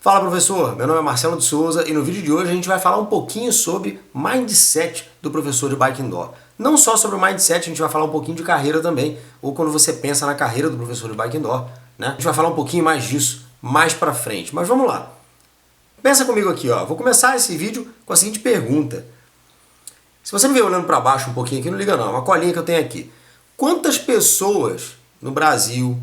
Fala professor, meu nome é Marcelo de Souza e no vídeo de hoje a gente vai falar um pouquinho sobre mindset do professor de bike indoor. Não só sobre o mindset, a gente vai falar um pouquinho de carreira também, ou quando você pensa na carreira do professor de bike indoor, né? A gente vai falar um pouquinho mais disso mais pra frente, mas vamos lá. Pensa comigo aqui, ó. Vou começar esse vídeo com a seguinte pergunta. Se você me ver olhando para baixo um pouquinho aqui, não liga não, uma colinha que eu tenho aqui. Quantas pessoas no Brasil,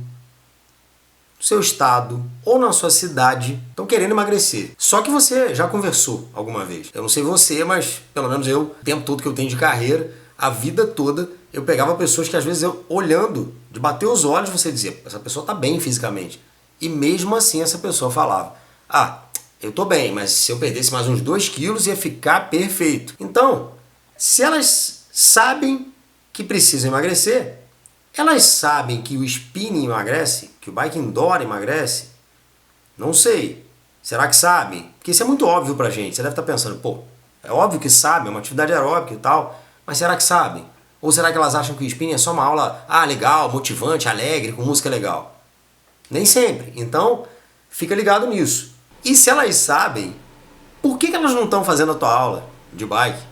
no seu estado ou na sua cidade estão querendo emagrecer? Só que você já conversou alguma vez. Eu não sei você, mas pelo menos eu, o tempo todo que eu tenho de carreira, a vida toda, eu pegava pessoas que às vezes eu, olhando, de bater os olhos, você dizia, essa pessoa está bem fisicamente. E mesmo assim essa pessoa falava, eu tô bem, mas se eu perdesse mais uns 2 quilos ia ficar perfeito. Então, se elas sabem que precisam emagrecer, elas sabem que o spinning emagrece, que o bike indoor emagrece? Não sei. Será que sabem? Porque isso é muito óbvio pra gente. Você deve estar pensando, pô, é óbvio que sabem, é uma atividade aeróbica e tal, mas será que sabem? Ou será que elas acham que o spinning é só uma aula, legal, motivante, alegre, com música legal? Nem sempre. Então, fica ligado nisso. E se elas sabem, por que elas não estão fazendo a tua aula de bike?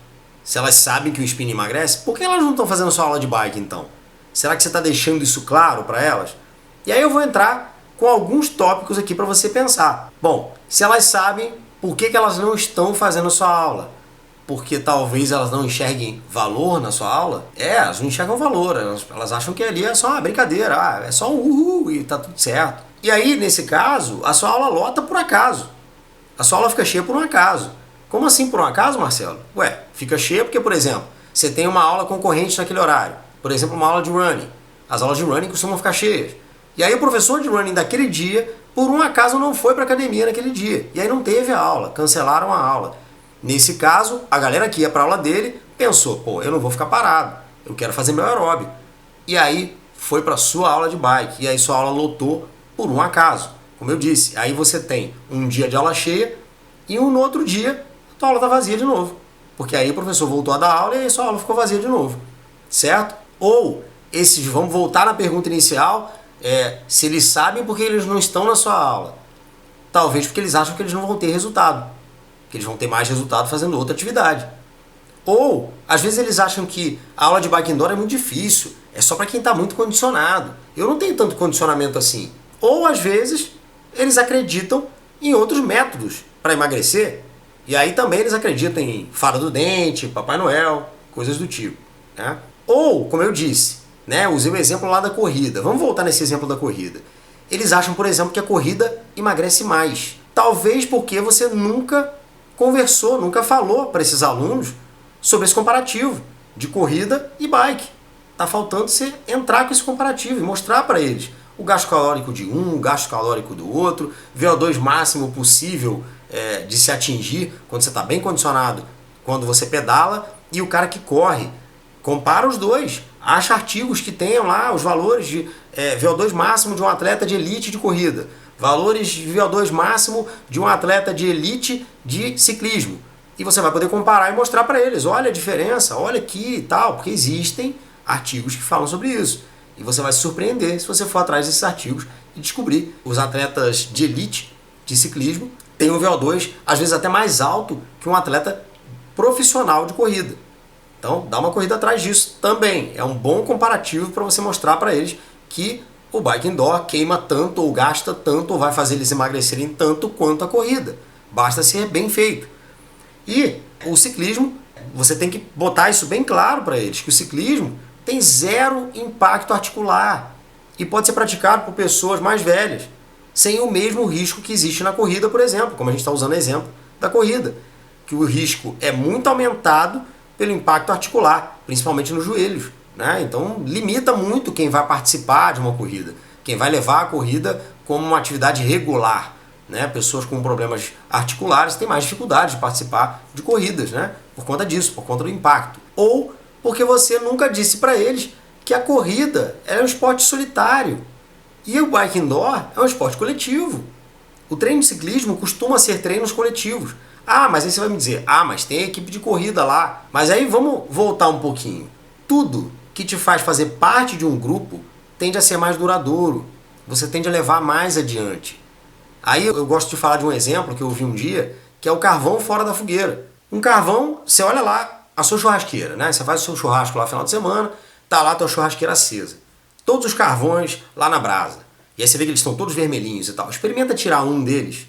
Se elas sabem que o spinning emagrece, por que elas não estão fazendo a sua aula de bike então? Será que você está deixando isso claro para elas? E aí eu vou entrar com alguns tópicos aqui para você pensar. Bom, se elas sabem, por que elas não estão fazendo a sua aula? Porque talvez elas não enxerguem valor na sua aula? Elas não enxergam valor, elas acham que ali é só uma brincadeira, é só um uhul e tá tudo certo. E aí, nesse caso, a sua aula lota por acaso. A sua aula fica cheia por um acaso. Como assim por um acaso, Marcelo? Ué, fica cheia porque, por exemplo, você tem uma aula concorrente naquele horário. Por exemplo, uma aula de running. As aulas de running costumam ficar cheias. E aí o professor de running daquele dia, por um acaso, não foi para academia naquele dia. E aí não teve a aula, cancelaram a aula. Nesse caso, a galera que ia para a aula dele pensou, pô, eu não vou ficar parado, eu quero fazer meu aeróbio. E aí foi para sua aula de bike. E aí sua aula lotou por um acaso. Como eu disse, aí você tem um dia de aula cheia e no outro dia a tua aula está vazia de novo. Porque aí o professor voltou a dar aula e aí sua aula ficou vazia de novo. Certo? Ou, vamos voltar na pergunta inicial, se eles sabem porque eles não estão na sua aula. Talvez porque eles acham que eles não vão ter resultado. Que eles vão ter mais resultado fazendo outra atividade. Ou, às vezes eles acham que a aula de bike indoor é muito difícil, é só para quem está muito condicionado. Eu não tenho tanto condicionamento assim. Ou, às vezes, eles acreditam em outros métodos para emagrecer. E aí também eles acreditam em fada do dente, Papai Noel, coisas do tipo. Né? Ou, como eu disse, usei o exemplo lá da corrida. Vamos voltar nesse exemplo da corrida. Eles acham, por exemplo, que a corrida emagrece mais. Talvez porque você nunca conversou, nunca falou para esses alunos sobre esse comparativo de corrida e bike. Tá faltando você entrar com esse comparativo e mostrar para eles o gasto calórico de um, o gasto calórico do outro, VO2 máximo possível de se atingir quando você está bem condicionado, quando você pedala, e o cara que corre. Compara os dois, acha artigos que tenham lá os valores de VO2 máximo de um atleta de elite de corrida, valores de VO2 máximo de um atleta de elite de ciclismo. E você vai poder comparar e mostrar para eles, olha a diferença, olha aqui e tal, porque existem artigos que falam sobre isso. E você vai se surpreender se você for atrás desses artigos e descobrir os atletas de elite de ciclismo têm um VO2 às vezes até mais alto que um atleta profissional de corrida. Então, dá uma corrida atrás disso também. É um bom comparativo para você mostrar para eles que o bike indoor queima tanto, ou gasta tanto, ou vai fazer eles emagrecerem tanto quanto a corrida. Basta ser bem feito. E o ciclismo, você tem que botar isso bem claro para eles, que o ciclismo tem zero impacto articular e pode ser praticado por pessoas mais velhas, sem o mesmo risco que existe na corrida, por exemplo, como a gente está usando o exemplo da corrida, que o risco é muito aumentado pelo impacto articular, principalmente nos joelhos. Né? Então limita muito quem vai participar de uma corrida, quem vai levar a corrida como uma atividade regular. Né? Pessoas com problemas articulares têm mais dificuldade de participar de corridas, né? Por conta disso, por conta do impacto. Ou porque você nunca disse para eles que a corrida é um esporte solitário e o bike indoor é um esporte coletivo. O treino de ciclismo costuma ser treinos coletivos. Mas aí você vai me dizer, mas tem a equipe de corrida lá. Mas aí vamos voltar um pouquinho. Tudo que te faz fazer parte de um grupo tende a ser mais duradouro. Você tende a levar mais adiante. Aí eu gosto de falar de um exemplo que eu vi um dia, que é o carvão fora da fogueira. Um carvão, você olha lá a sua churrasqueira, né? Você faz o seu churrasco lá no final de semana, tá lá a tua churrasqueira acesa. Todos os carvões lá na brasa. E aí você vê que eles estão todos vermelhinhos e tal. Experimenta tirar um deles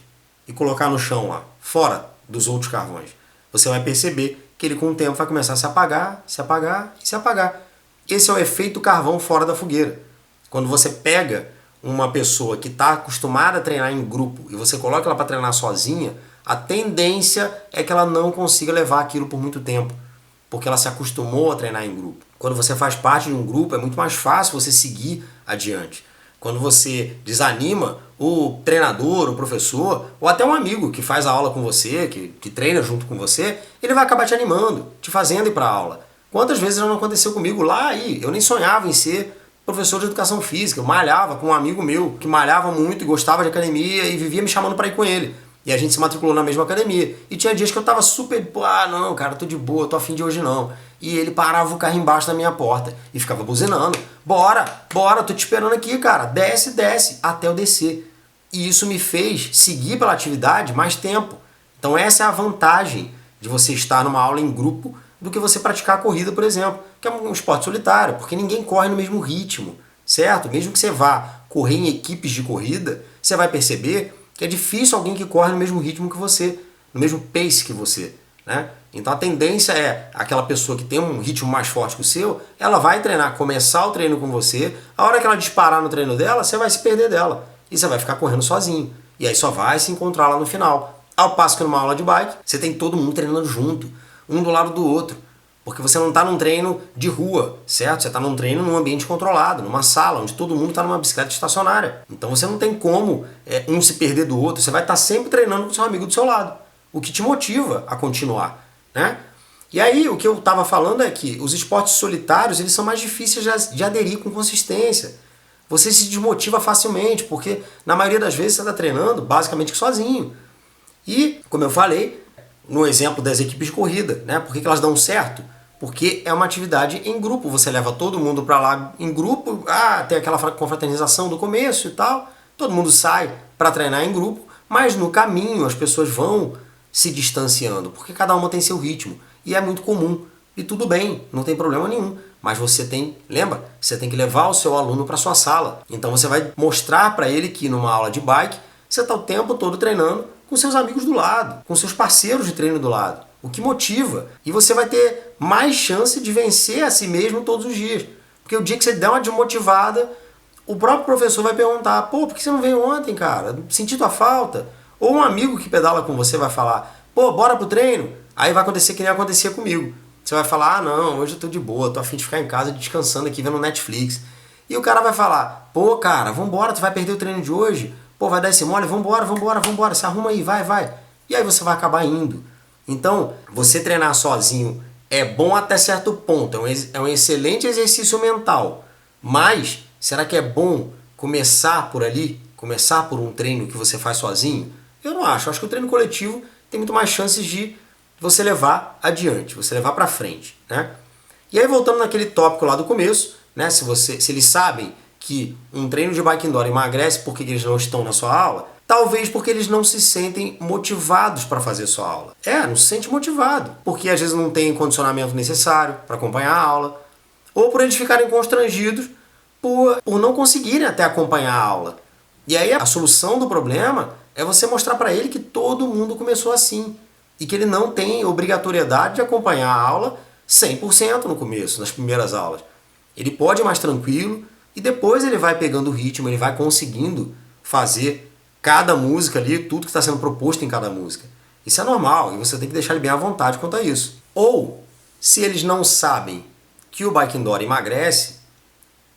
e colocar no chão lá, fora dos outros carvões. Você vai perceber que ele com o tempo vai começar a se apagar, se apagar e se apagar. Esse é o efeito carvão fora da fogueira. Quando você pega uma pessoa que está acostumada a treinar em grupo e você coloca ela para treinar sozinha, a tendência é que ela não consiga levar aquilo por muito tempo, porque ela se acostumou a treinar em grupo. Quando você faz parte de um grupo, é muito mais fácil você seguir adiante. Quando você desanima, o treinador, o professor, ou até um amigo que faz a aula com você, que treina junto com você, ele vai acabar te animando, te fazendo ir para a aula. Quantas vezes não aconteceu comigo lá aí? Eu nem sonhava em ser professor de educação física. Eu malhava com um amigo meu que malhava muito e gostava de academia e vivia me chamando para ir com ele. E a gente se matriculou na mesma academia. E tinha dias que eu tava super, não, cara, tô de boa, tô afim de hoje não. E ele parava o carro embaixo da minha porta e ficava buzinando. Bora, tô te esperando aqui, cara. Desce, até eu descer. E isso me fez seguir pela atividade mais tempo. Então essa é a vantagem de você estar numa aula em grupo do que você praticar a corrida, por exemplo, que é um esporte solitário, porque ninguém corre no mesmo ritmo, certo? Mesmo que você vá correr em equipes de corrida, você vai perceber que é difícil alguém que corre no mesmo ritmo que você, no mesmo pace que você, né? Então a tendência é aquela pessoa que tem um ritmo mais forte que o seu, ela vai treinar, começar o treino com você, a hora que ela disparar no treino dela, você vai se perder dela e você vai ficar correndo sozinho. E aí só vai se encontrar lá no final. Ao passo que numa aula de bike, você tem todo mundo treinando junto, um do lado do outro. Porque você não está num treino de rua, certo? Você está num treino num ambiente controlado, numa sala, onde todo mundo está numa bicicleta estacionária. Então você não tem como um se perder do outro, você vai estar sempre treinando com o seu amigo do seu lado. O que te motiva a continuar, né? E aí o que eu estava falando é que os esportes solitários eles são mais difíceis de aderir com consistência. Você se desmotiva facilmente, porque na maioria das vezes você está treinando basicamente sozinho. E, como eu falei, no exemplo das equipes de corrida, né? Por que elas dão certo? Porque é uma atividade em grupo, você leva todo mundo para lá em grupo, tem aquela confraternização do começo e tal, todo mundo sai para treinar em grupo, mas no caminho as pessoas vão se distanciando, porque cada uma tem seu ritmo, e é muito comum, e tudo bem, não tem problema nenhum, mas você tem, lembra? Você tem que levar o seu aluno para sua sala, então você vai mostrar para ele que numa aula de bike, você está o tempo todo treinando com seus amigos do lado, com seus parceiros de treino do lado. O que motiva. E você vai ter mais chance de vencer a si mesmo todos os dias. Porque o dia que você der uma desmotivada, o próprio professor vai perguntar, por que você não veio ontem, cara? Senti tua falta. Ou um amigo que pedala com você vai falar, bora pro treino. Aí vai acontecer que nem acontecia comigo. Você vai falar, não, hoje eu tô de boa, tô a fim de ficar em casa descansando aqui vendo Netflix. E o cara vai falar, cara, vambora, tu vai perder o treino de hoje? Vai dar esse mole? Vambora, se arruma aí, vai. E aí você vai acabar indo. Então, você treinar sozinho é bom até certo ponto, é um excelente exercício mental. Mas, será que é bom começar por ali? Começar por um treino que você faz sozinho? Eu não acho. Eu acho que o treino coletivo tem muito mais chances de você levar adiante, você levar pra frente, né? E aí, voltando naquele tópico lá do começo, né? Se eles sabem que um treino de bike indoor emagrece porque eles não estão na sua aula, talvez porque eles não se sentem motivados para fazer sua aula. Não se sente motivado, porque às vezes não tem condicionamento necessário para acompanhar a aula, ou por eles ficarem constrangidos por não conseguirem até acompanhar a aula. E aí a solução do problema é você mostrar para ele que todo mundo começou assim, e que ele não tem obrigatoriedade de acompanhar a aula 100% no começo, nas primeiras aulas. Ele pode ir mais tranquilo, e depois ele vai pegando o ritmo, ele vai conseguindo fazer cada música ali, tudo que está sendo proposto em cada música. Isso é normal e você tem que deixar ele bem à vontade quanto a isso. Ou, se eles não sabem que o bike indoor emagrece,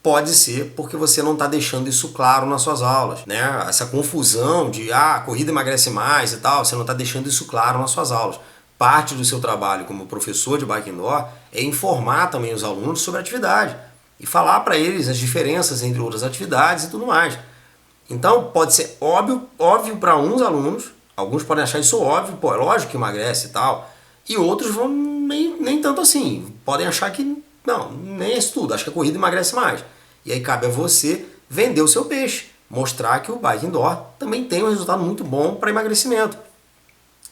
pode ser porque você não está deixando isso claro nas suas aulas, né? Essa confusão de, a corrida emagrece mais e tal, você não está deixando isso claro nas suas aulas. Parte do seu trabalho como professor de bike indoor é informar também os alunos sobre a atividade e falar para eles as diferenças entre outras atividades e tudo mais. Então pode ser óbvio para uns alunos, alguns podem achar isso óbvio, é lógico que emagrece e tal, e outros vão nem tanto assim, podem achar que não, nem é isso tudo, acho que a corrida emagrece mais. E aí cabe a você vender o seu peixe, mostrar que o Bike Indoor também tem um resultado muito bom para emagrecimento.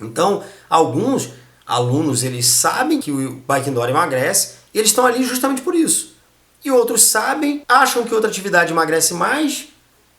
Então, alguns alunos eles sabem que o Bike Indoor emagrece e eles estão ali justamente por isso. E outros sabem, acham que outra atividade emagrece mais,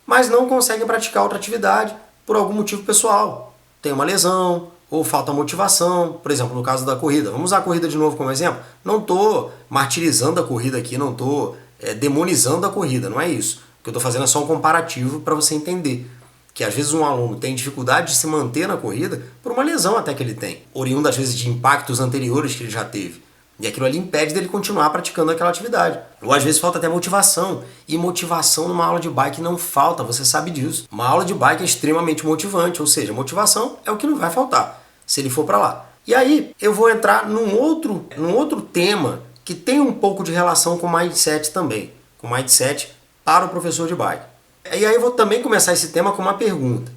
mas não conseguem praticar outra atividade por algum motivo pessoal. Tem uma lesão ou falta motivação, por exemplo, no caso da corrida. Vamos usar a corrida de novo como exemplo. Não estou martirizando a corrida aqui, não estou demonizando a corrida, não é isso. O que eu estou fazendo é só um comparativo para você entender que às vezes um aluno tem dificuldade de se manter na corrida por uma lesão até que ele tem, oriundo às vezes de impactos anteriores que ele já teve. E aquilo ali impede dele continuar praticando aquela atividade. Ou às vezes falta até motivação. E motivação numa aula de bike não falta, você sabe disso. Uma aula de bike é extremamente motivante, ou seja, motivação é o que não vai faltar, se ele for para lá. E aí eu vou entrar num outro tema que tem um pouco de relação com mindset também. Com mindset para o professor de bike. E aí eu vou também começar esse tema com uma pergunta.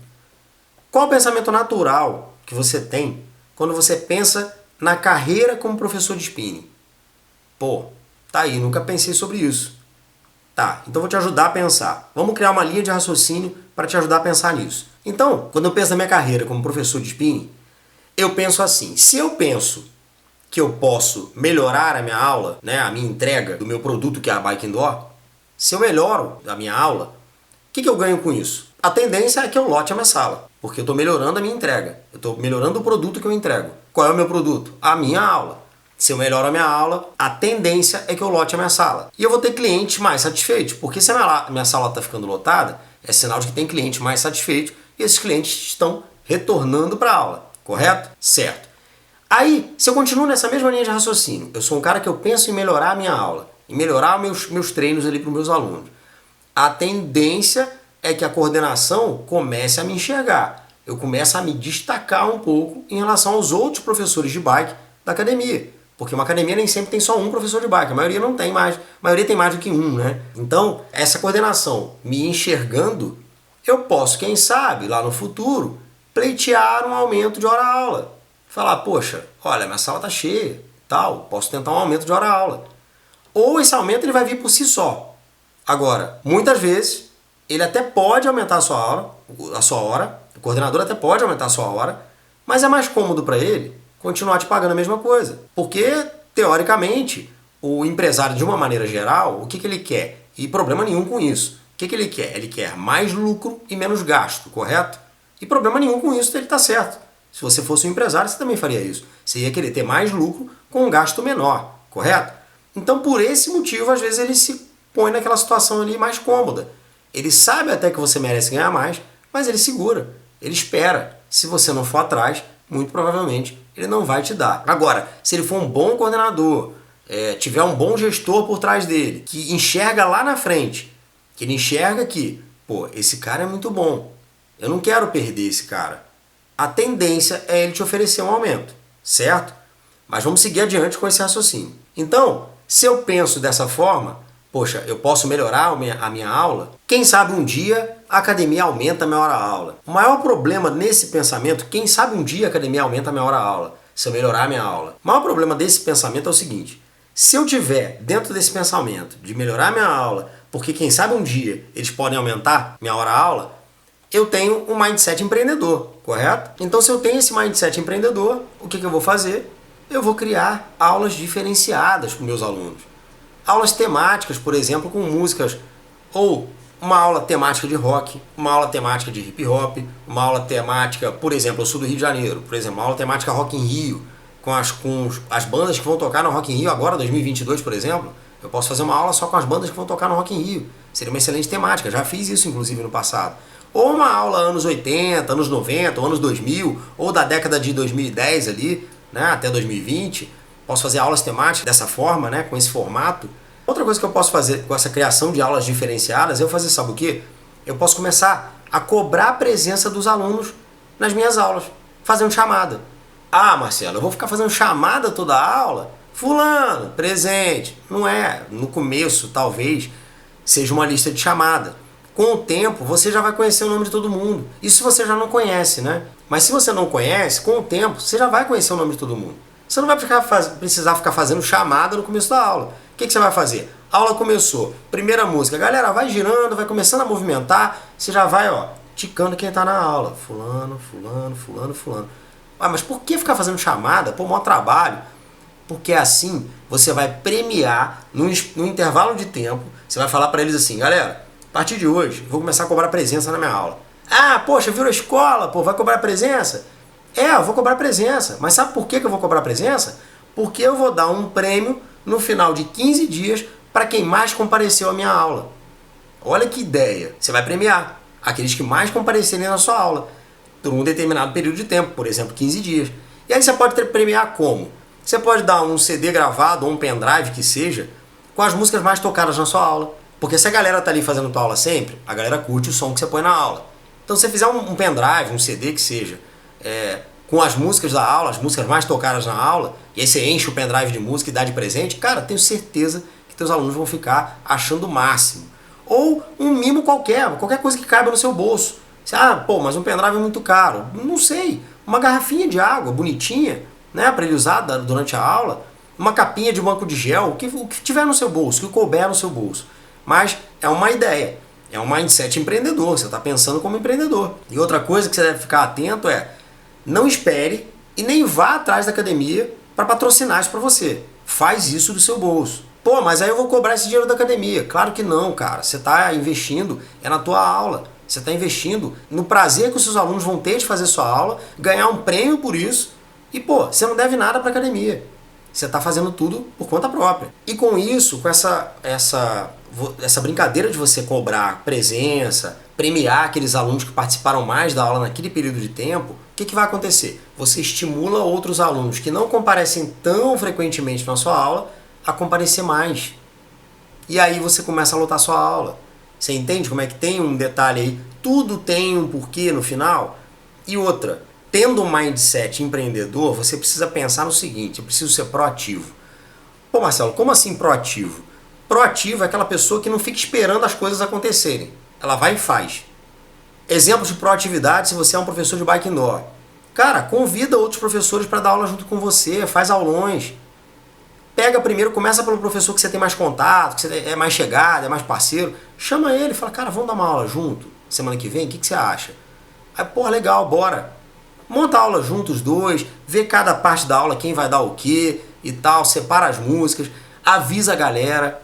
Qual o pensamento natural que você tem quando você pensa na carreira como professor de spinning? Pô, tá aí, nunca pensei sobre isso. Tá, então vou te ajudar a pensar. Vamos criar uma linha de raciocínio para te ajudar a pensar nisso. Então, quando eu penso na minha carreira como professor de spinning, eu penso assim, se eu penso que eu posso melhorar a minha aula, né, a minha entrega do meu produto que é a Bike Indoor, se eu melhoro a minha aula, o que eu ganho com isso? A tendência é que eu lote a minha sala, porque eu estou melhorando a minha entrega, eu estou melhorando o produto que eu entrego. Qual é o meu produto? A minha aula. Se eu melhoro a minha aula, a tendência é que eu lote a minha sala. E eu vou ter clientes mais satisfeitos, porque se a minha sala está ficando lotada, é sinal de que tem cliente mais satisfeito e esses clientes estão retornando para a aula, correto? Certo. Aí, se eu continuo nessa mesma linha de raciocínio, eu sou um cara que eu penso em melhorar a minha aula, em melhorar meus treinos ali para os meus alunos. A tendência é que a coordenação comece a me enxergar. Eu começo a me destacar um pouco em relação aos outros professores de bike da academia. Porque uma academia nem sempre tem só um professor de bike, a maioria não tem mais, a maioria tem mais do que um, né? Então, essa coordenação me enxergando, eu posso, quem sabe, lá no futuro, pleitear um aumento de hora-aula. Falar, poxa, olha, minha sala tá cheia, tal, posso tentar um aumento de hora-aula. Ou esse aumento ele vai vir por si só. Agora, muitas vezes, ele até pode aumentar a sua hora, o coordenador até pode aumentar a sua hora, mas é mais cômodo para ele continuar te pagando a mesma coisa. Porque, teoricamente, o empresário, de uma maneira geral, o que ele quer? E problema nenhum com isso. O que ele quer? Ele quer mais lucro e menos gasto, correto? E problema nenhum com isso, ele está certo. Se você fosse um empresário, você também faria isso. Você ia querer ter mais lucro com um gasto menor, correto? Então, por esse motivo, às vezes ele se põe naquela situação ali mais cômoda. Ele sabe até que você merece ganhar mais, mas ele segura, ele espera. Se você não for atrás, muito provavelmente ele não vai te dar. Agora, se ele for um bom coordenador, tiver um bom gestor por trás dele, que enxerga lá na frente, que ele enxerga que, pô, esse cara é muito bom, eu não quero perder esse cara. A tendência é ele te oferecer um aumento, certo? Mas vamos seguir adiante com esse raciocínio. Então, se eu penso dessa forma, poxa, eu posso melhorar a minha aula? Quem sabe um dia a academia aumenta a minha hora-aula. O maior problema nesse pensamento, quem sabe um dia a academia aumenta a minha hora-aula, se eu melhorar a minha aula. O maior problema desse pensamento é o seguinte, se eu tiver dentro desse pensamento de melhorar a minha aula, porque quem sabe um dia eles podem aumentar minha hora-aula, eu tenho um mindset empreendedor, correto? Então se eu tenho esse mindset empreendedor, o que eu vou fazer? Eu vou criar aulas diferenciadas para os meus alunos. Aulas temáticas, por exemplo, com músicas, ou uma aula temática de rock, uma aula temática de hip hop, uma aula temática, por exemplo, eu sou do Rio de Janeiro, por exemplo, uma aula temática Rock in Rio, com as bandas que vão tocar no Rock in Rio agora, 2022, por exemplo, eu posso fazer uma aula só com as bandas que vão tocar no Rock in Rio. Seria uma excelente temática, já fiz isso inclusive no passado. Ou uma aula anos 80, anos 90, ou anos 2000, ou da década de 2010 ali, né, até 2020, posso fazer aulas temáticas dessa forma, né, com esse formato. Outra coisa que eu posso fazer com essa criação de aulas diferenciadas é eu fazer, sabe o quê? Eu posso começar a cobrar a presença dos alunos nas minhas aulas, fazendo chamada. Ah, Marcelo, eu vou ficar fazendo chamada toda a aula? Fulano, presente. Não é. No começo, talvez, seja uma lista de chamada. Com o tempo, você já vai conhecer o nome de todo mundo. Isso você já não conhece, né? Mas se você não conhece, com o tempo, você já vai conhecer o nome de todo mundo. Você não vai precisar ficar fazendo chamada no começo da aula. O que você vai fazer? A aula começou, primeira música, galera, vai girando, vai começando a movimentar, você já vai, ó, ticando quem tá na aula. Fulano, fulano, fulano, fulano. Ah, mas por que ficar fazendo chamada? Pô, maior trabalho. Porque assim você vai premiar no intervalo de tempo, você vai falar pra eles assim, galera, a partir de hoje eu vou começar a cobrar presença na minha aula. Ah, poxa, virou escola, pô, vai cobrar presença? É, eu vou cobrar presença. Mas sabe por que eu vou cobrar presença? Porque eu vou dar um prêmio no final de 15 dias para quem mais compareceu à minha aula. Olha que ideia. Você vai premiar aqueles que mais comparecerem na sua aula por um determinado período de tempo, por exemplo, 15 dias. E aí você pode premiar como? Você pode dar um CD gravado ou um pendrive que seja com as músicas mais tocadas na sua aula. Porque se a galera tá ali fazendo tua aula sempre, a galera curte o som que você põe na aula. Então se você fizer um pendrive, um CD que seja, com as músicas da aula, as músicas mais tocadas na aula, e aí você enche o pendrive de música e dá de presente, cara, tenho certeza que teus alunos vão ficar achando o máximo. Ou um mimo qualquer coisa que caiba no seu bolso. Você, pô, mas um pendrive é muito caro. Não sei, uma garrafinha de água bonitinha, né, para ele usar durante a aula, uma capinha de banco de gel, o que tiver no seu bolso, o que couber no seu bolso. Mas é uma ideia, é um mindset empreendedor, você está pensando como empreendedor. E outra coisa que você deve ficar atento é, não espere e nem vá atrás da academia para patrocinar isso para você. Faz isso do seu bolso. Pô, mas aí eu vou cobrar esse dinheiro da academia. Claro que não, cara. Você está investindo na tua aula. Você está investindo no prazer que os seus alunos vão ter de fazer sua aula, ganhar um prêmio por isso. E, pô, você não deve nada para a academia. Você está fazendo tudo por conta própria. E com isso, com essa brincadeira de você cobrar presença, premiar aqueles alunos que participaram mais da aula naquele período de tempo, o que vai acontecer? Você estimula outros alunos que não comparecem tão frequentemente na sua aula a comparecer mais. E aí você começa a lotar sua aula. Você entende como é que tem um detalhe aí? Tudo tem um porquê no final. E outra, tendo um mindset empreendedor, você precisa pensar no seguinte, eu preciso ser proativo. Pô, Marcelo, como assim proativo? Proativo é aquela pessoa que não fica esperando as coisas acontecerem. Ela vai e faz. Exemplo de proatividade, se você é um professor de bike indoor. Cara, convida outros professores para dar aula junto com você, faz aulões. Pega primeiro, começa pelo professor que você tem mais contato, que você é mais chegado, é mais parceiro. Chama ele, fala, cara, vamos dar uma aula junto semana que vem? O que você acha? Aí, pô, legal, bora. Monta a aula junto os dois, vê cada parte da aula, quem vai dar o quê e tal, separa as músicas, avisa a galera,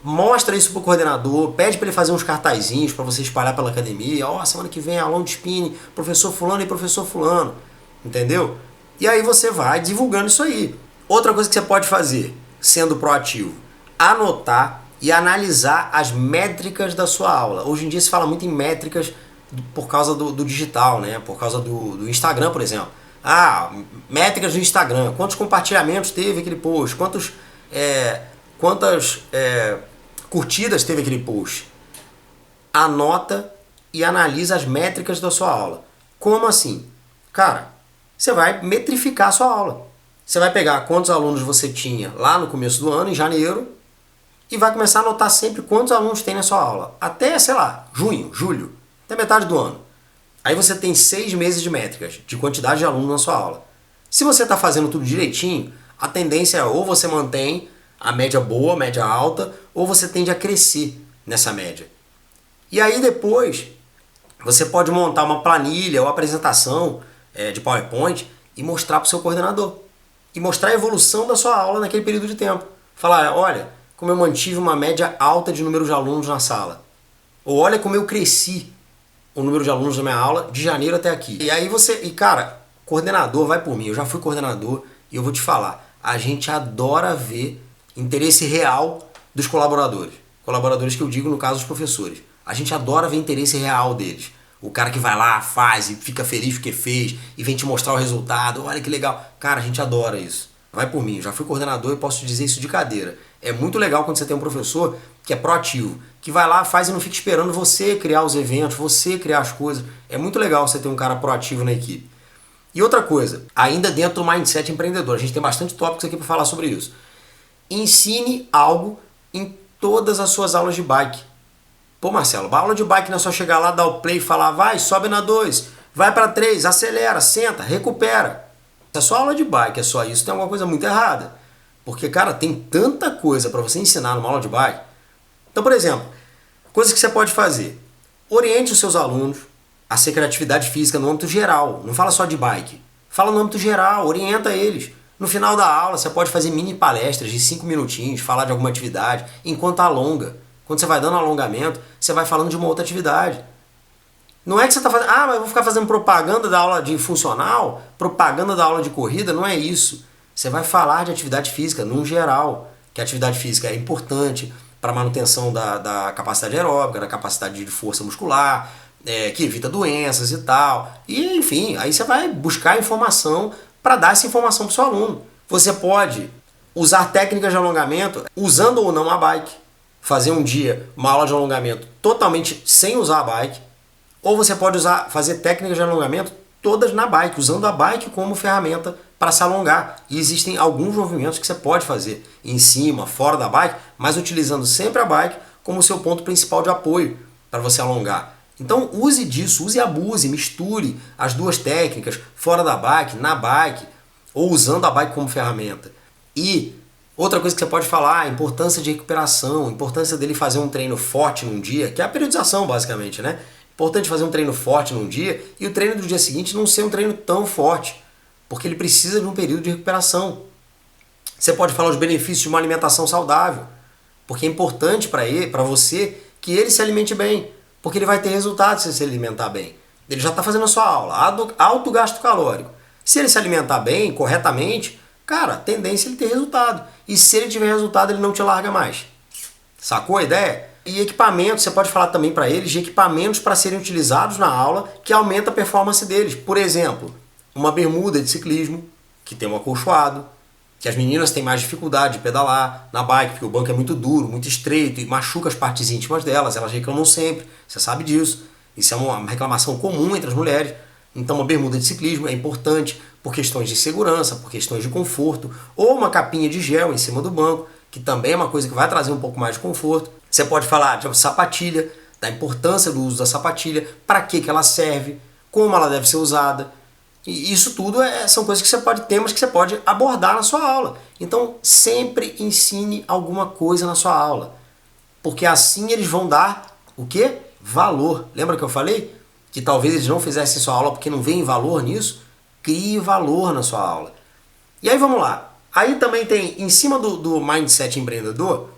mostra isso pro coordenador, pede para ele fazer uns cartazinhos para você espalhar pela academia. Ó, semana que vem aulão de spinning, professor fulano e professor fulano. Entendeu? E aí você vai divulgando isso aí. Outra coisa que você pode fazer, sendo proativo, anotar e analisar as métricas da sua aula. Hoje em dia se fala muito em métricas por causa do digital, né? Por causa do Instagram, por exemplo. Métricas do Instagram. Quantos compartilhamentos teve aquele post? Quantas curtidas teve aquele post? Anota e analisa as métricas da sua aula. Como assim? Cara, você vai metrificar a sua aula. Você vai pegar quantos alunos você tinha lá no começo do ano, em janeiro, e vai começar a anotar sempre quantos alunos tem na sua aula. Até, sei lá, junho, julho, até metade do ano. Aí você tem 6 meses de métricas, de quantidade de alunos na sua aula. Se você está fazendo tudo direitinho, a tendência é ou você mantém a média boa, a média alta, ou você tende a crescer nessa média. E aí depois, você pode montar uma planilha ou apresentação de PowerPoint e mostrar para o seu coordenador. E mostrar a evolução da sua aula naquele período de tempo. Falar, olha, como eu mantive uma média alta de número de alunos na sala. Ou olha como eu cresci o número de alunos na minha aula de janeiro até aqui. E aí cara, coordenador vai por mim, eu já fui coordenador e eu vou te falar, a gente adora ver interesse real dos colaboradores. Colaboradores que eu digo no caso dos professores. A gente adora ver interesse real deles. O cara que vai lá, faz e fica feliz porque fez e vem te mostrar o resultado. Olha que legal. Cara, a gente adora isso. Vai por mim, já fui coordenador e posso te dizer isso de cadeira. É muito legal quando você tem um professor que é proativo, que vai lá, faz e não fica esperando você criar os eventos, você criar as coisas. É muito legal você ter um cara proativo na equipe. E outra coisa, ainda dentro do mindset empreendedor, a gente tem bastante tópicos aqui para falar sobre isso. Ensine algo em todas as suas aulas de bike. Pô, Marcelo, a aula de bike não é só chegar lá, dar o play e falar, vai, sobe na 2, vai para 3, acelera, senta, recupera. Se a sua aula de bike é só isso, tem alguma coisa muito errada. Porque, cara, tem tanta coisa para você ensinar numa aula de bike. Então, por exemplo, coisas que você pode fazer. Oriente os seus alunos a ser criatividade física no âmbito geral. Não fala só de bike. Fala no âmbito geral, orienta eles. No final da aula, você pode fazer mini palestras de 5 minutinhos, falar de alguma atividade, enquanto alonga. Quando você vai dando alongamento, você vai falando de uma outra atividade. Não é que você está fazendo, mas eu vou ficar fazendo propaganda da aula de funcional, propaganda da aula de corrida, não é isso. Você vai falar de atividade física no geral, que a atividade física é importante para a manutenção da capacidade aeróbica, da capacidade de força muscular, que evita doenças e tal. E, enfim, aí você vai buscar informação para dar essa informação para o seu aluno. Você pode usar técnicas de alongamento usando ou não a bike. Fazer um dia uma aula de alongamento totalmente sem usar a bike. Ou você pode fazer técnicas de alongamento todas na bike, usando a bike como ferramenta para se alongar. E existem alguns movimentos que você pode fazer em cima, fora da bike, mas utilizando sempre a bike como seu ponto principal de apoio para você alongar. Então use disso, use e abuse, misture as duas técnicas, fora da bike, na bike, ou usando a bike como ferramenta. E outra coisa que você pode falar, a importância de recuperação, a importância dele fazer um treino forte num dia, que é a periodização basicamente, né? Importante fazer um treino forte num dia e o treino do dia seguinte não ser um treino tão forte, porque ele precisa de um período de recuperação. Você pode falar os benefícios de uma alimentação saudável, porque é importante para você que ele se alimente bem, porque ele vai ter resultado se ele se alimentar bem. Ele já está fazendo a sua aula, alto gasto calórico. Se ele se alimentar bem, corretamente, cara, a tendência é ele ter resultado. E se ele tiver resultado, ele não te larga mais. Sacou a ideia? E equipamentos, você pode falar também para eles de equipamentos para serem utilizados na aula que aumenta a performance deles. Por exemplo, uma bermuda de ciclismo, que tem um acolchoado, que as meninas têm mais dificuldade de pedalar na bike, porque o banco é muito duro, muito estreito e machuca as partes íntimas delas, elas reclamam sempre, você sabe disso. Isso é uma reclamação comum entre as mulheres. Então uma bermuda de ciclismo é importante por questões de segurança, por questões de conforto, ou uma capinha de gel em cima do banco, que também é uma coisa que vai trazer um pouco mais de conforto. Você pode falar de sapatilha, da importância do uso da sapatilha, para que ela serve, como ela deve ser usada. E isso tudo são coisas que você pode, temas que você pode abordar na sua aula. Então sempre ensine alguma coisa na sua aula, porque assim eles vão dar o quê? Valor. Lembra que eu falei? Que talvez eles não fizessem sua aula porque não veem valor nisso? Crie valor na sua aula. E aí vamos lá. Aí também tem, em cima do mindset empreendedor,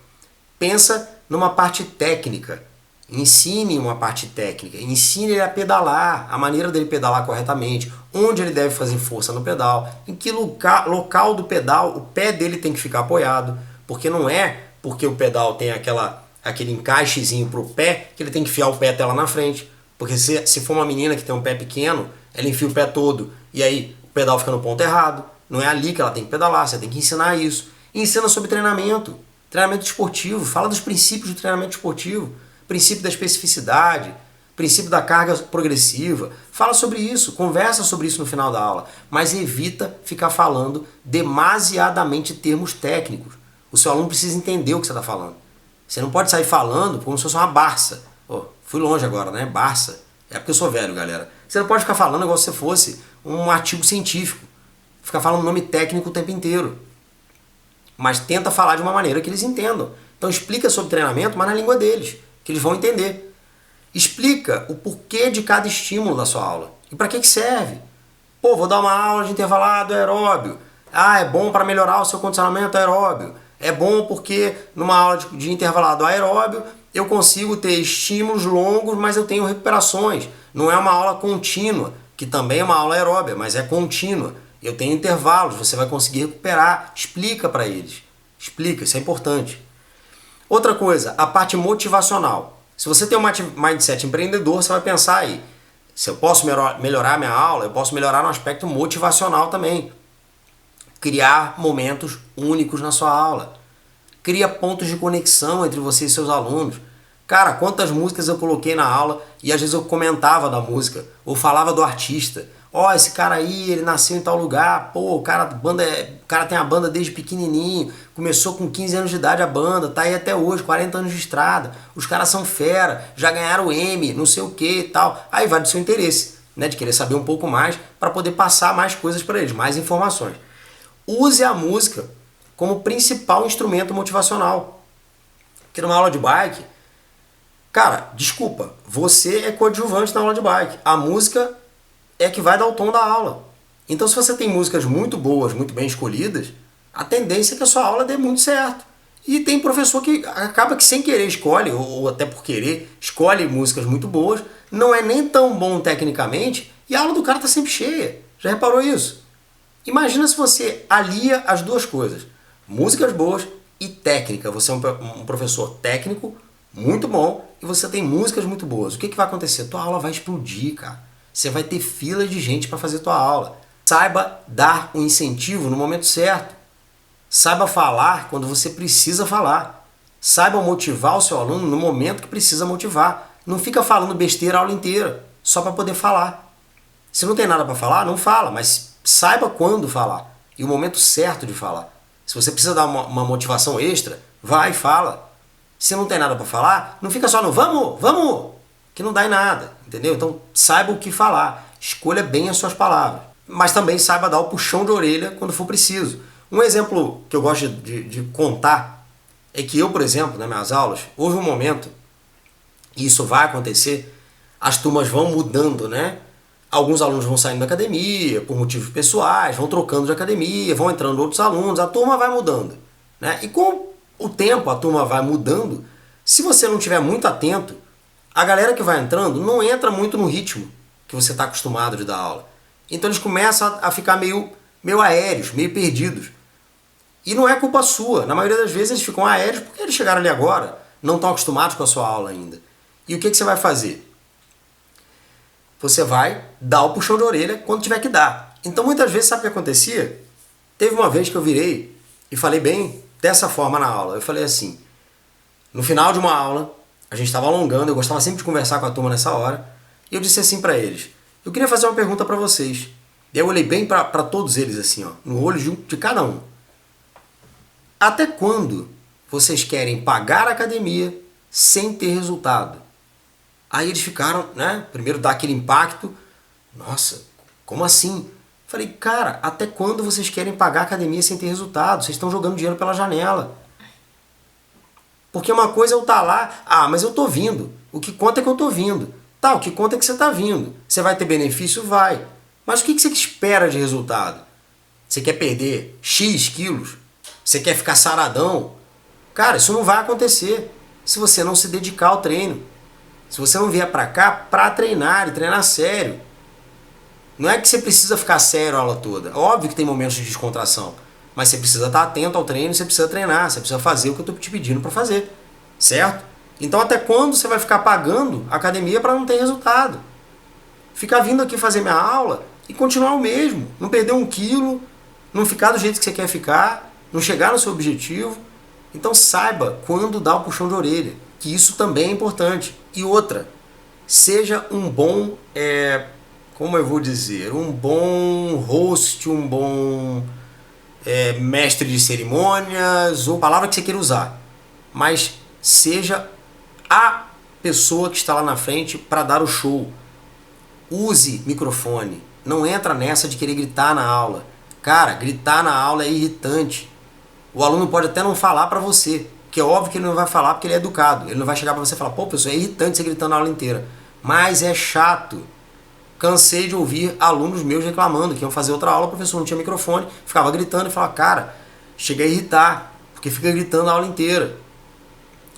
pensa numa parte técnica. Ensine uma parte técnica. Ensine ele a pedalar, a maneira dele pedalar corretamente, onde ele deve fazer força no pedal, em que local do pedal o pé dele tem que ficar apoiado, porque não é porque o pedal tem aquele encaixezinho para o pé que ele tem que enfiar o pé até lá na frente. Porque se for uma menina que tem um pé pequeno, ela enfia o pé todo e aí o pedal fica no ponto errado. Não é ali que ela tem que pedalar, você tem que ensinar isso. E ensina sobre treinamento, treinamento esportivo, fala dos princípios do treinamento esportivo, princípio da especificidade, princípio da carga progressiva. Fala sobre isso, conversa sobre isso no final da aula, mas evita ficar falando demasiadamente termos técnicos. O seu aluno precisa entender o que você está falando. Você não pode sair falando como se fosse uma Barça. Oh, fui longe agora, né? Barça. É porque eu sou velho, galera. Você não pode ficar falando igual se você fosse um artigo científico. Ficar falando nome técnico o tempo inteiro. Mas tenta falar de uma maneira que eles entendam. Então explica sobre treinamento, mas na língua deles, que eles vão entender. Explica o porquê de cada estímulo da sua aula. E para que serve. Pô, vou dar uma aula de intervalado aeróbio. Ah, é bom para melhorar o seu condicionamento aeróbio. É bom porque numa aula de intervalado aeróbio eu consigo ter estímulos longos, mas eu tenho recuperações. Não é uma aula contínua, que também é uma aula aeróbia, mas é contínua. Eu tenho intervalos, você vai conseguir recuperar. Explica para eles. Explica, isso é importante. Outra coisa, a parte motivacional. Se você tem um mindset empreendedor, você vai pensar aí, se eu posso melhorar minha aula, eu posso melhorar no aspecto motivacional também. Criar momentos únicos na sua aula. Cria pontos de conexão entre você e seus alunos. Cara, quantas músicas eu coloquei na aula e às vezes eu comentava da música, ou falava do artista. Ó, esse cara aí, ele nasceu em tal lugar, pô, o cara tem a banda desde pequenininho, começou com 15 anos de idade a banda, tá aí até hoje, 40 anos de estrada, os caras são fera, já ganharam o M, não sei o que e tal. Aí vai do seu interesse, né, de querer saber um pouco mais para poder passar mais coisas para eles, mais informações. Use a música como principal instrumento motivacional. Porque numa aula de bike, cara, desculpa, você é coadjuvante na aula de bike. A música é que vai dar o tom da aula. Então se você tem músicas muito boas, muito bem escolhidas, a tendência é que a sua aula dê muito certo. E tem professor que acaba que sem querer escolhe, ou até por querer, escolhe músicas muito boas, não é nem tão bom tecnicamente, e a aula do cara está sempre cheia. Já reparou isso? Imagina se você alia as duas coisas, músicas boas e técnica. Você é um professor técnico muito bom e você tem músicas muito boas. O que vai acontecer? Tua aula vai explodir, cara. Você vai ter fila de gente para fazer tua aula. Saiba dar um incentivo no momento certo. Saiba falar quando você precisa falar. Saiba motivar o seu aluno no momento que precisa motivar. Não fica falando besteira a aula inteira, só para poder falar. Se não tem nada para falar, não fala, mas saiba quando falar e o momento certo de falar. Se você precisa dar uma motivação extra, vai e fala. Se não tem nada para falar, não fica só no vamos, vamos, que não dá em nada, entendeu? Então saiba o que falar, escolha bem as suas palavras, mas também saiba dar o puxão de orelha quando for preciso. Um exemplo que eu gosto de contar é que eu, por exemplo, nas minhas aulas, houve um momento, e isso vai acontecer, as turmas vão mudando, né? Alguns alunos vão saindo da academia por motivos pessoais, vão trocando de academia, vão entrando outros alunos, a turma vai mudando, né? E com o tempo a turma vai mudando, se você não estiver muito atento, a galera que vai entrando não entra muito no ritmo que você está acostumado de dar aula. Então eles começam a ficar meio aéreos, meio perdidos. E não é culpa sua, na maioria das vezes eles ficam aéreos porque eles chegaram ali agora, não estão acostumados com a sua aula ainda. E o que você vai fazer? Você vai dar o puxão de orelha quando tiver que dar. Então muitas vezes, sabe o que acontecia? Teve uma vez que eu virei e falei bem dessa forma na aula. Eu falei assim, no final de uma aula, a gente estava alongando, eu gostava sempre de conversar com a turma nessa hora, e eu disse assim para eles, eu queria fazer uma pergunta para vocês. E eu olhei bem para todos eles assim, ó, no olho de cada um. Até quando vocês querem pagar a academia sem ter resultado? Aí eles ficaram, né? Primeiro dá aquele impacto. Nossa, como assim? Falei, cara, até quando vocês querem pagar a academia sem ter resultado? Vocês estão jogando dinheiro pela janela. Porque uma coisa é eu estar lá, mas eu tô vindo. O que conta é que eu tô vindo. Tá, o que conta é que você tá vindo. Você vai ter benefício? Vai. Mas o que você espera de resultado? Você quer perder X quilos? Você quer ficar saradão? Cara, isso não vai acontecer se você não se dedicar ao treino. Se você não vier pra cá pra treinar e treinar sério. Não é que você precisa ficar sério a aula toda. Óbvio que tem momentos de descontração. Mas você precisa estar atento ao treino, você precisa treinar, você precisa fazer o que eu estou te pedindo para fazer. Certo? Então até quando você vai ficar pagando a academia para não ter resultado? Ficar vindo aqui fazer minha aula e continuar o mesmo. Não perder 1 quilo, não ficar do jeito que você quer ficar, não chegar no seu objetivo. Então saiba quando dar o puxão de orelha, que isso também é importante. E outra, seja um bom, como eu vou dizer, um bom host, um bom mestre de cerimônias, ou palavra que você queira usar. Mas seja a pessoa que está lá na frente para dar o show. Use microfone. Não entra nessa de querer gritar na aula. Cara, gritar na aula é irritante. O aluno pode até não falar para você, que é óbvio que ele não vai falar porque ele é educado. Ele não vai chegar para você e falar, pô, pessoal, é irritante você gritando a aula inteira. Mas é chato. Cansei de ouvir alunos meus reclamando que iam fazer outra aula, o professor não tinha microfone, ficava gritando e falava, cara, chega a irritar, porque fica gritando a aula inteira.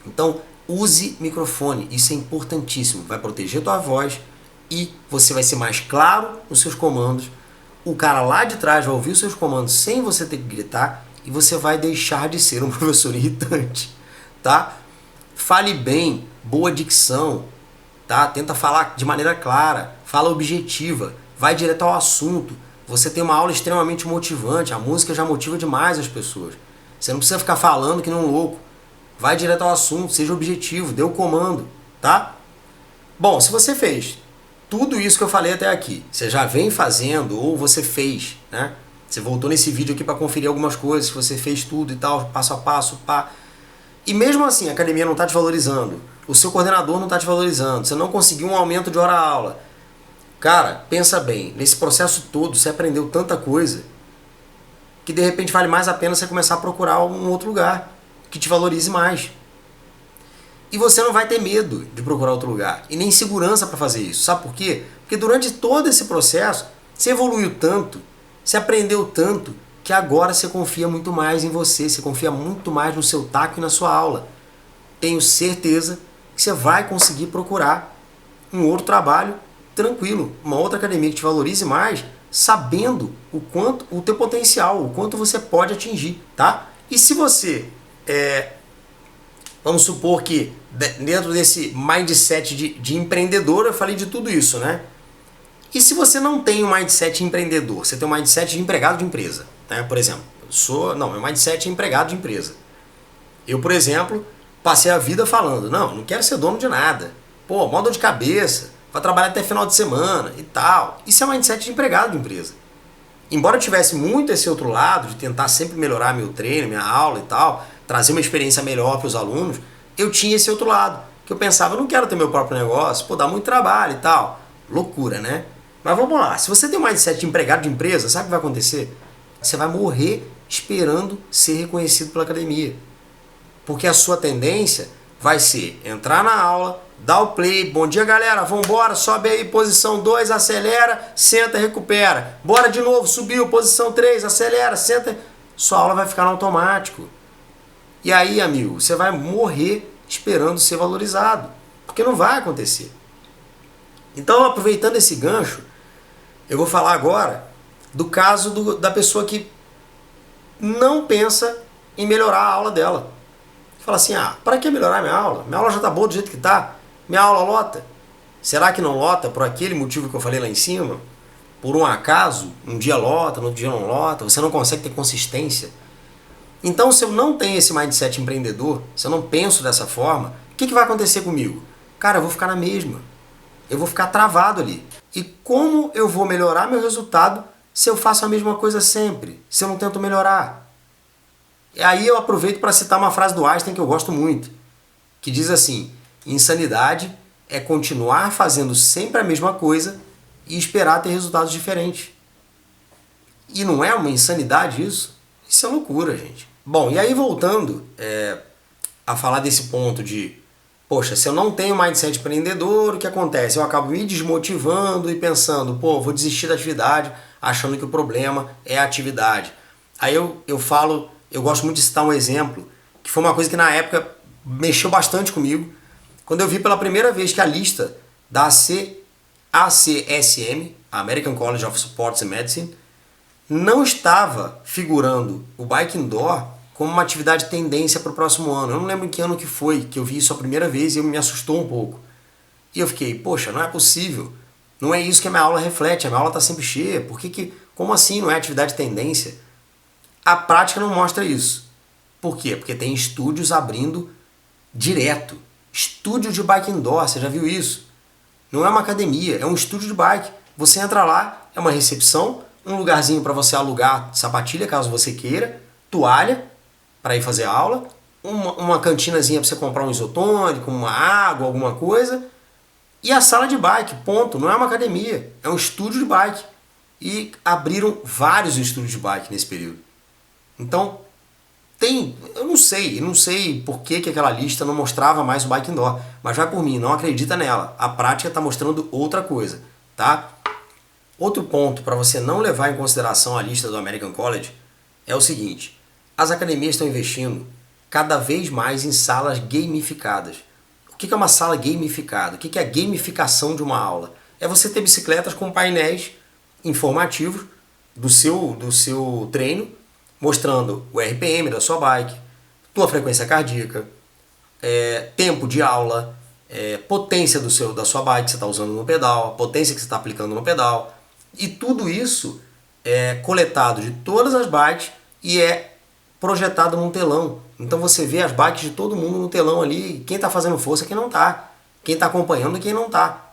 Então, use microfone, isso é importantíssimo, vai proteger tua voz e você vai ser mais claro nos seus comandos. O cara lá de trás vai ouvir os seus comandos sem você ter que gritar e você vai deixar de ser um professor irritante, tá? Fale bem, boa dicção, tá? Tenta falar de maneira clara, fala objetiva, vai direto ao assunto. Você tem uma aula extremamente motivante, a música já motiva demais as pessoas. Você não precisa ficar falando que nem um louco. Vai direto ao assunto, seja objetivo, dê o comando, tá? Bom, se você fez tudo isso que eu falei até aqui, você já vem fazendo ou você fez, né? Você voltou nesse vídeo aqui para conferir algumas coisas, que você fez tudo e tal, passo a passo, pá. E mesmo assim a academia não está te valorizando, o seu coordenador não está te valorizando, você não conseguiu um aumento de hora-aula. Cara, pensa bem, nesse processo todo você aprendeu tanta coisa. que de repente vale mais a pena você começar a procurar um outro lugar que te valorize mais. E você não vai ter medo de procurar outro lugar e nem segurança para fazer isso. Sabe por quê? Porque durante todo esse processo você evoluiu tanto, você aprendeu tanto, que agora você confia muito mais em você confia muito mais no seu taco e na sua aula. Tenho certeza que você vai conseguir procurar um outro trabalho tranquilo, uma outra academia que te valorize mais, sabendo o teu potencial, o quanto você pode atingir, tá? E se você, vamos supor que dentro desse mindset de empreendedor, eu falei de tudo isso, né? E se você não tem um mindset empreendedor, você tem um mindset de empregado de empresa, né? Por exemplo, meu mindset é empregado de empresa. Eu, por exemplo, passei a vida falando, não quero ser dono de nada. Pô, mó dor de cabeça, vai trabalhar até final de semana e tal. Isso é mindset de empregado de empresa. Embora eu tivesse muito esse outro lado, de tentar sempre melhorar meu treino, minha aula e tal, trazer uma experiência melhor para os alunos, eu tinha esse outro lado, que eu pensava, eu não quero ter meu próprio negócio, pô, dá muito trabalho e tal. Loucura, né? Mas vamos lá, se você tem um mindset de empregado de empresa, sabe o que vai acontecer? Você vai morrer esperando ser reconhecido pela academia. Porque a sua tendência vai ser entrar na aula, dar o play, bom dia galera, vambora, sobe aí, posição 2, acelera, senta, recupera. Bora de novo, subiu, posição 3, acelera, senta. Sua aula vai ficar no automático. E aí, amigo, você vai morrer esperando ser valorizado. Porque não vai acontecer. Então, aproveitando esse gancho, eu vou falar agora do caso da pessoa que não pensa em melhorar a aula dela. Fala assim, para que melhorar minha aula? Minha aula já tá boa do jeito que tá. Minha aula lota. Será que não lota por aquele motivo que eu falei lá em cima? Por um acaso, um dia lota, no outro dia não lota, você não consegue ter consistência. Então, se eu não tenho esse mindset empreendedor, se eu não penso dessa forma, o que vai acontecer comigo? Cara, eu vou ficar na mesma. Eu vou ficar travado ali. E como eu vou melhorar meu resultado se eu faço a mesma coisa sempre? Se eu não tento melhorar? E aí eu aproveito para citar uma frase do Einstein que eu gosto muito, que diz assim, insanidade é continuar fazendo sempre a mesma coisa e esperar ter resultados diferentes. E não é uma insanidade isso? Isso é loucura, gente. Bom, e aí voltando a falar desse ponto de, poxa, se eu não tenho mindset empreendedor, o que acontece? Eu acabo me desmotivando e pensando, vou desistir da atividade, achando que o problema é a atividade. Aí eu falo, eu gosto muito de citar um exemplo, que foi uma coisa que na época mexeu bastante comigo, quando eu vi pela primeira vez que a lista da ACSM, American College of Sports and Medicine, não estava figurando o Bike Indoor como uma atividade tendência para o próximo ano. Eu não lembro em que ano que foi que eu vi isso a primeira vez e me assustou um pouco. E eu fiquei, poxa, não é possível. Não é isso que a minha aula reflete, a minha aula está sempre cheia. Como assim não é atividade tendência? A prática não mostra isso. Por quê? Porque tem estúdios abrindo direto. Estúdio de bike indoor, você já viu isso? Não é uma academia, é um estúdio de bike. Você entra lá, é uma recepção, um lugarzinho para você alugar sapatilha, caso você queira, toalha para ir fazer aula, uma cantinazinha para você comprar um isotônico, uma água, alguma coisa, e a sala de bike, ponto. Não é uma academia, é um estúdio de bike. E abriram vários estúdios de bike nesse período. Então, eu não sei por que aquela lista não mostrava mais o bike indoor, mas vai por mim, não acredita nela. A prática está mostrando outra coisa, tá? Outro ponto para você não levar em consideração a lista do American College é o seguinte, as academias estão investindo cada vez mais em salas gamificadas. O que é uma sala gamificada? O que é a gamificação de uma aula? É você ter bicicletas com painéis informativos do seu treino, mostrando o RPM da sua bike, tua frequência cardíaca, tempo de aula, potência da sua bike que você está usando no pedal, potência que você está aplicando no pedal. E tudo isso é coletado de todas as bikes e é projetado num telão. Então você vê as bikes de todo mundo no telão ali, quem está fazendo força e quem não está, quem está acompanhando e quem não está.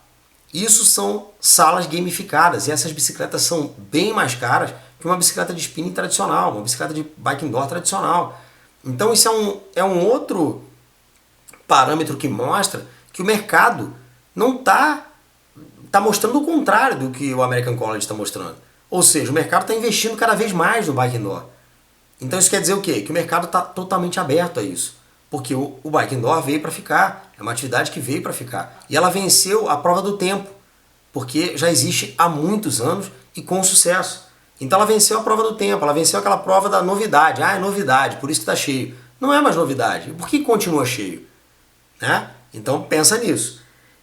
Isso são salas gamificadas e essas bicicletas são bem mais caras que uma bicicleta de spinning tradicional, uma bicicleta de bike indoor tradicional. Então isso é um outro parâmetro que mostra que o mercado não está mostrando o contrário do que o American College está mostrando. Ou seja, o mercado está investindo cada vez mais no bike indoor. Então isso quer dizer o quê? Que o mercado está totalmente aberto a isso. Porque o Bike Indoor veio para ficar, é uma atividade que veio para ficar. E ela venceu a prova do tempo, porque já existe há muitos anos e com sucesso. Então ela venceu a prova do tempo, ela venceu aquela prova da novidade. Ah, é novidade, por isso que está cheio. Não é mais novidade. Por que continua cheio? Né? Então pensa nisso.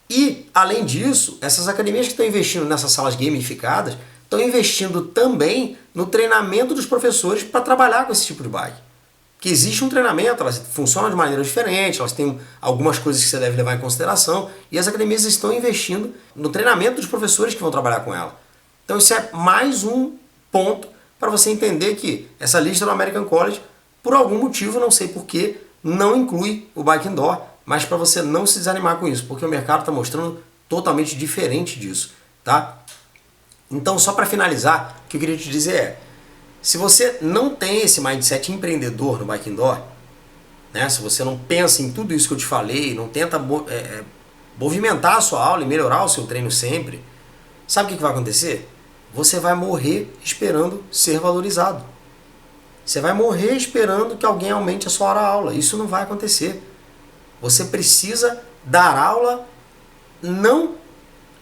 E, além disso, essas academias que estão investindo nessas salas gamificadas estão investindo também no treinamento dos professores para trabalhar com esse tipo de bike. Que existe um treinamento, elas funcionam de maneira diferente, elas têm algumas coisas que você deve levar em consideração, e as academias estão investindo no treinamento dos professores que vão trabalhar com ela. Então isso é mais um ponto para você entender que essa lista do American College, por algum motivo, não sei porquê, não inclui o Bike Indoor, mas para você não se desanimar com isso, porque o mercado está mostrando totalmente diferente disso, tá? Então, só para finalizar, o que eu queria te dizer é, se você não tem esse mindset empreendedor no Bike Indoor, né, se você não pensa em tudo isso que eu te falei, não tenta movimentar a sua aula e melhorar o seu treino sempre, sabe o que vai acontecer? Você vai morrer esperando ser valorizado. Você vai morrer esperando que alguém aumente a sua hora-aula. Isso não vai acontecer. Você precisa dar aula não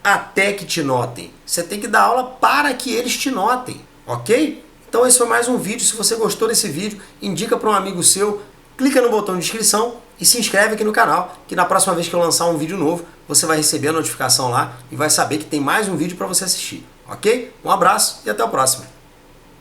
até que te notem. Você tem que dar aula para que eles te notem, ok? Então esse foi mais um vídeo. Se você gostou desse vídeo, indica para um amigo seu, clica no botão de inscrição e se inscreve aqui no canal, que na próxima vez que eu lançar um vídeo novo, você vai receber a notificação lá e vai saber que tem mais um vídeo para você assistir, ok? Um abraço e até o próximo.